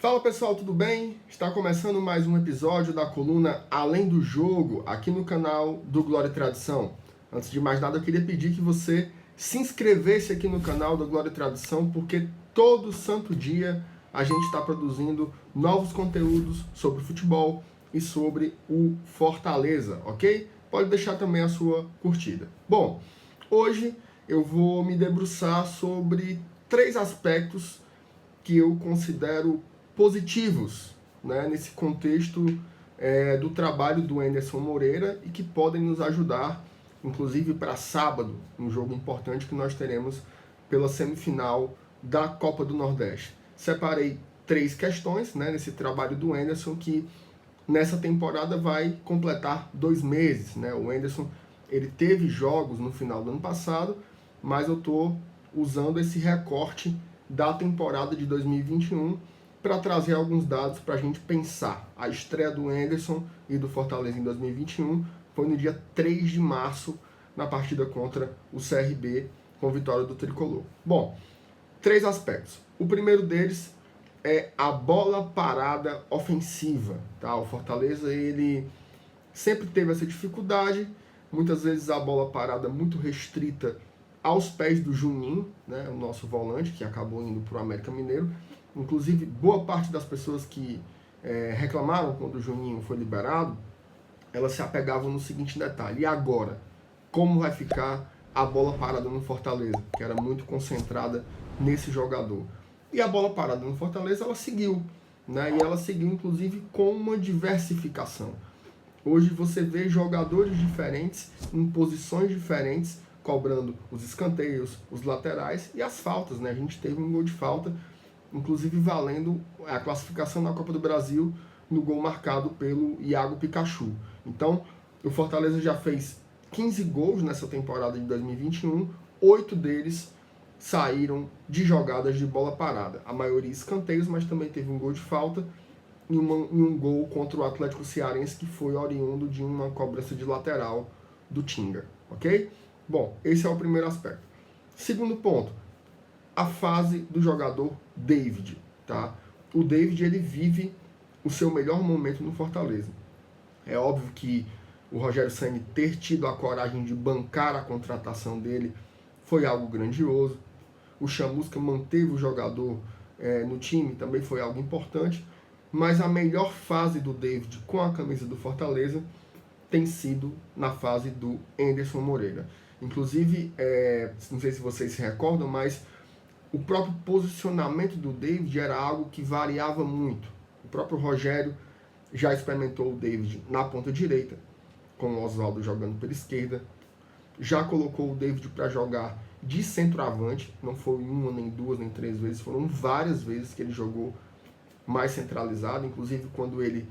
Fala pessoal, tudo bem? Está começando mais um episódio da coluna Além do Jogo, aqui no canal do Glória e Tradição. Antes de mais nada, eu queria pedir que você se inscrevesse aqui no canal do Glória e Tradição, porque todo santo dia a gente está produzindo novos conteúdos sobre futebol e sobre o Fortaleza, ok? Pode deixar também a sua curtida. Bom, hoje eu vou me debruçar sobre 3 aspectos que eu considero positivos, né, nesse contexto do trabalho do Anderson Moreira e que podem nos ajudar, inclusive para sábado, um jogo importante que nós teremos pela semifinal da Copa do Nordeste. Separei 3 questões, né, nesse trabalho do Anderson que nessa temporada vai completar 2 meses, né? O Anderson ele teve jogos no final do ano passado, mas eu estou usando esse recorte da temporada de 2021 para trazer alguns dados para a gente pensar. A estreia do Anderson e do Fortaleza em 2021 foi no dia 3 de março, na partida contra o CRB, com vitória do Tricolor. Bom, 3 aspectos. O primeiro deles é a bola parada ofensiva. Tá? O Fortaleza ele sempre teve essa dificuldade, muitas vezes a bola parada muito restrita aos pés do Juninho, né, o nosso volante, que acabou indo para o América Mineiro. Inclusive, boa parte das pessoas que reclamaram quando o Juninho foi liberado, elas se apegavam no seguinte detalhe: e agora? Como vai ficar a bola parada no Fortaleza? Que era muito concentrada nesse jogador. E a bola parada no Fortaleza, ela seguiu. Né? E ela seguiu, inclusive, com uma diversificação. Hoje você vê jogadores diferentes, em posições diferentes, cobrando os escanteios, os laterais e as faltas. Né? A gente teve um gol de falta, inclusive valendo a classificação na Copa do Brasil no gol marcado pelo Iago Pikachu. Então, o Fortaleza já fez 15 gols nessa temporada de 2021, 8 deles saíram de jogadas de bola parada. A maioria escanteios, mas também teve um gol de falta e um gol contra o Atlético Cearense que foi oriundo de uma cobrança de lateral do Tinga, ok? Bom, esse é o primeiro aspecto. Segundo ponto, a fase do jogador David, tá? O David, ele vive o seu melhor momento no Fortaleza. É óbvio que o Rogério Ceni ter tido a coragem de bancar a contratação dele foi algo grandioso. O Chamusca manteve o jogador no time, também foi algo importante. Mas a melhor fase do David com a camisa do Fortaleza tem sido na fase do Anderson Moreira. Inclusive, não sei se vocês se recordam, mas o próprio posicionamento do David era algo que variava muito. O próprio Rogério já experimentou o David na ponta direita, com o Oswaldo jogando pela esquerda. Já colocou o David para jogar de centroavante, não foi uma, nem duas, nem 3 vezes, foram várias vezes que ele jogou mais centralizado, inclusive quando ele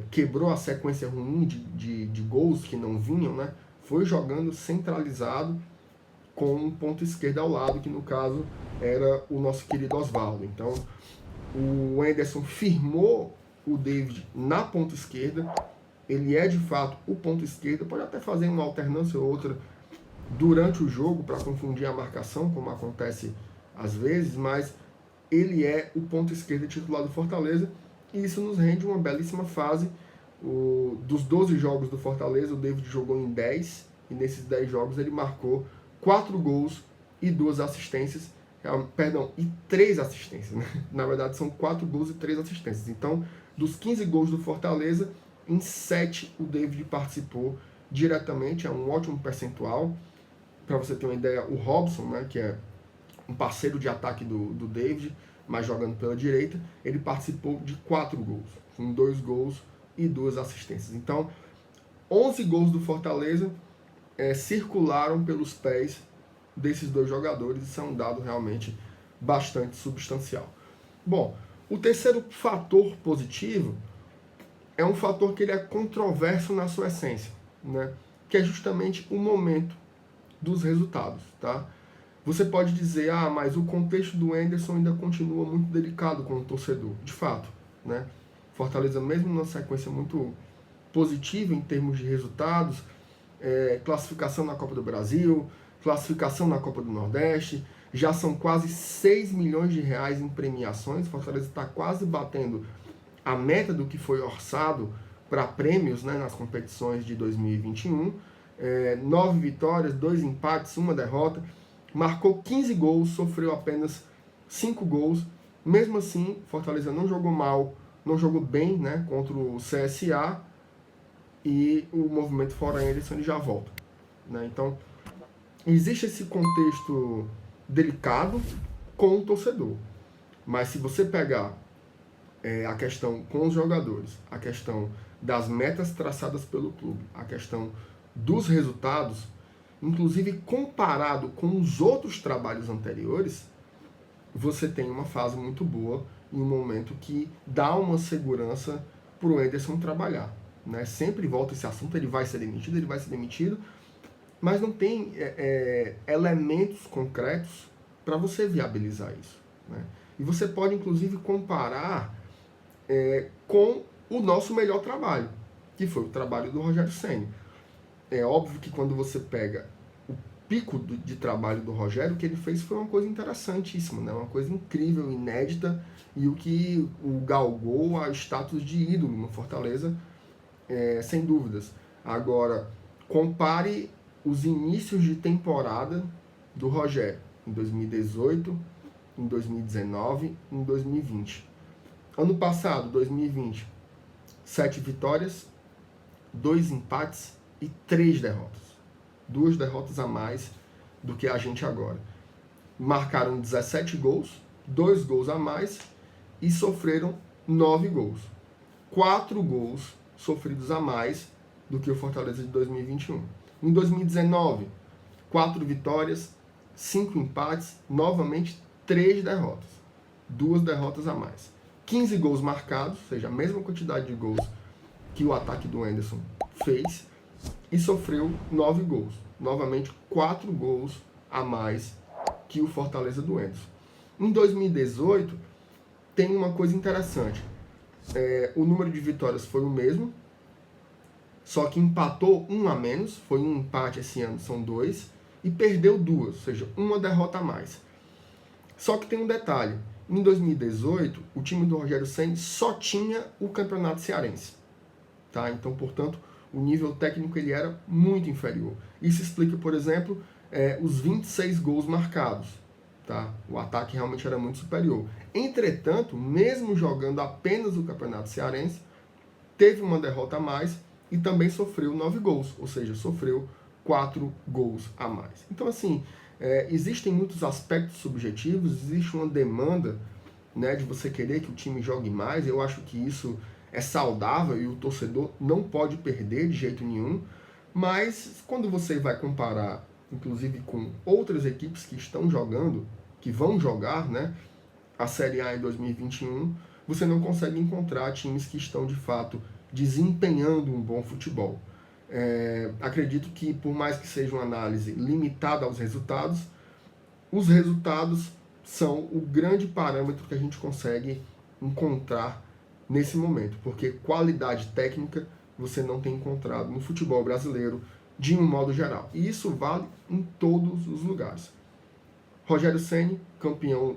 quebrou a sequência ruim de gols que não vinham, né, foi jogando centralizado com um ponto esquerdo ao lado, que no caso era o nosso querido Oswaldo. Então, o Anderson firmou o David na ponta esquerda, ele é de fato o ponto esquerdo, pode até fazer uma alternância ou outra durante o jogo para confundir a marcação, como acontece às vezes, mas ele é o ponto esquerdo titular do Fortaleza e isso nos rende uma belíssima fase. Dos 12 jogos do Fortaleza, o David jogou em 10 e nesses 10 jogos ele marcou 4 gols e 2 assistências, e 3 assistências, né? Na verdade são 4 gols e 3 assistências. Então, dos 15 gols do Fortaleza, em 7 o David participou diretamente, é um ótimo percentual. Para você ter uma ideia, o Robson, né, que é um parceiro de ataque do David, mas jogando pela direita, ele participou de 4 gols, com 2 gols e 2 assistências. Então, 11 gols do Fortaleza circularam pelos pés desses 2 jogadores, isso é um dado realmente bastante substancial. Bom, o terceiro fator positivo é um fator que ele é controverso na sua essência, né? Que é justamente o momento dos resultados, tá? Você pode dizer, mas o contexto do Anderson ainda continua muito delicado com o torcedor. De fato, né? Fortaleza, mesmo numa sequência muito positiva em termos de resultados, classificação na Copa do Brasil, classificação na Copa do Nordeste, Já são quase 6 milhões de reais em premiações. Fortaleza está quase batendo a meta do que foi orçado para prêmios, né, nas competições de 2021. 9 vitórias, 2 empates, 1 derrota. Marcou 15 gols, sofreu apenas 5 gols. Mesmo assim, Fortaleza não jogou mal, não jogou bem, né, contra o CSA. E o movimento fora Anderson ele já volta, né? Então, existe esse contexto delicado com o torcedor. Mas se você pegar a questão com os jogadores, a questão das metas traçadas pelo clube, a questão dos resultados, inclusive comparado com os outros trabalhos anteriores, você tem uma fase muito boa em um momento que dá uma segurança para o Anderson trabalhar. Né? Sempre volta esse assunto, ele vai ser demitido, mas não tem elementos concretos para você viabilizar isso. Né? E você pode, inclusive, comparar com o nosso melhor trabalho, que foi o trabalho do Rogério Ceni. É óbvio que quando você pega o pico de trabalho do Rogério, o que ele fez foi uma coisa interessantíssima, né? Uma coisa incrível, inédita, e o que o galgou a status de ídolo no Fortaleza, sem dúvidas. Agora, compare os inícios de temporada do Rogério em 2018, em 2019, em 2020. Ano passado, 2020, 7 vitórias, 2 empates e 3 derrotas. 2 derrotas a mais do que a gente agora. Marcaram 17 gols, 2 gols a mais e sofreram 9 gols. 4 gols sofridos a mais do que o Fortaleza de 2021. Em 2019, 4 vitórias, 5 empates, novamente 3 derrotas. 2 derrotas a mais. 15 gols marcados, ou seja, a mesma quantidade de gols que o ataque do Anderson fez, e sofreu 9 gols. Novamente, 4 gols a mais que o Fortaleza do Anderson. Em 2018, tem uma coisa interessante. O número de vitórias foi o mesmo, só que empatou 1 a menos, foi um empate esse ano, são 2, e perdeu 2, ou seja, 1 derrota a mais. Só que tem um detalhe. Em 2018, o time do Rogério Ceni só tinha o Campeonato Cearense. Tá? Então, portanto, o nível técnico ele era muito inferior. Isso explica, por exemplo, os 26 gols marcados. Tá? O ataque realmente era muito superior. Entretanto, mesmo jogando apenas o Campeonato Cearense, teve uma derrota a mais e também sofreu 9 gols, ou seja, sofreu 4 gols a mais. Então, assim, existem muitos aspectos subjetivos, existe uma demanda, né, de você querer que o time jogue mais. Eu acho que isso é saudável e o torcedor não pode perder de jeito nenhum, mas quando você vai comparar, inclusive com outras equipes que estão jogando, que vão jogar, né, a Série A em 2021, você não consegue encontrar times que estão de fato desempenhando um bom futebol. Acredito que, por mais que seja uma análise limitada aos resultados, os resultados são o grande parâmetro que a gente consegue encontrar nesse momento, porque qualidade técnica você não tem encontrado no futebol brasileiro de um modo geral. E isso vale em todos os lugares. Rogério Ceni, campeão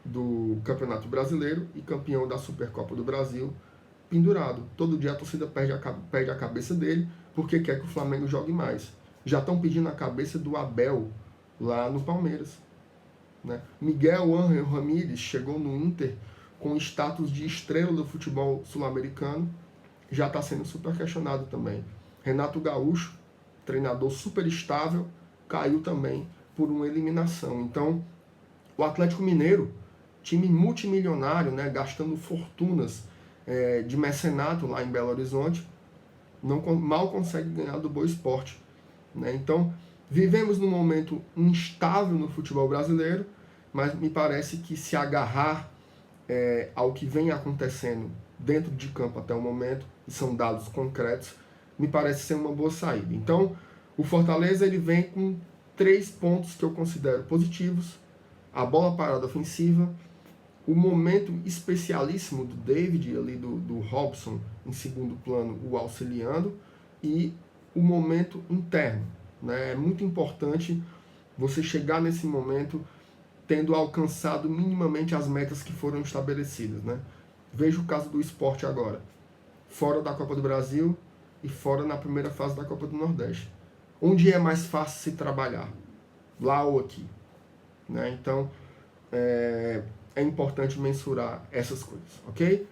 do Campeonato Brasileiro e campeão da Supercopa do Brasil, pendurado. Todo dia a torcida perde a cabeça dele porque quer que o Flamengo jogue mais. Já estão pedindo a cabeça do Abel lá no Palmeiras. Né? Miguel Ángel Ramírez chegou no Inter com status de estrela do futebol sul-americano, já está sendo super questionado também. Renato Gaúcho, treinador super estável, caiu também por uma eliminação. Então, o Atlético Mineiro, time multimilionário, né, gastando fortunas de mecenato lá em Belo Horizonte, mal consegue ganhar do Boa Esporte. Né? Então, vivemos num momento instável no futebol brasileiro, mas me parece que se agarrar ao que vem acontecendo dentro de campo até o momento, e são dados concretos, me parece ser uma boa saída. Então, o Fortaleza ele vem com 3 pontos que eu considero positivos: a bola parada ofensiva, o momento especialíssimo do David, ali do Robson em segundo plano, o auxiliando, e o momento interno. Né? É muito importante você chegar nesse momento tendo alcançado minimamente as metas que foram estabelecidas, né? Veja o caso do esporte agora, fora da Copa do Brasil e fora na primeira fase da Copa do Nordeste. Onde é mais fácil se trabalhar? Lá ou aqui? Né? Então, é importante mensurar essas coisas, ok?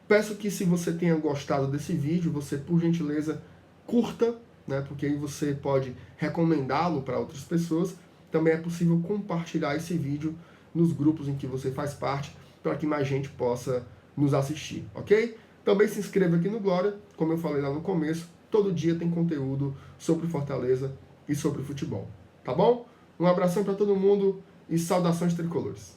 Peço que, se você tenha gostado desse vídeo, você, por gentileza, curta, né? Porque aí você pode recomendá-lo para outras pessoas. Também é possível compartilhar esse vídeo nos grupos em que você faz parte, para que mais gente possa nos assistir, ok? Também se inscreva aqui no Glória, como eu falei lá no começo, todo dia tem conteúdo sobre Fortaleza e sobre futebol, tá bom? Um abração para todo mundo e saudações tricolores.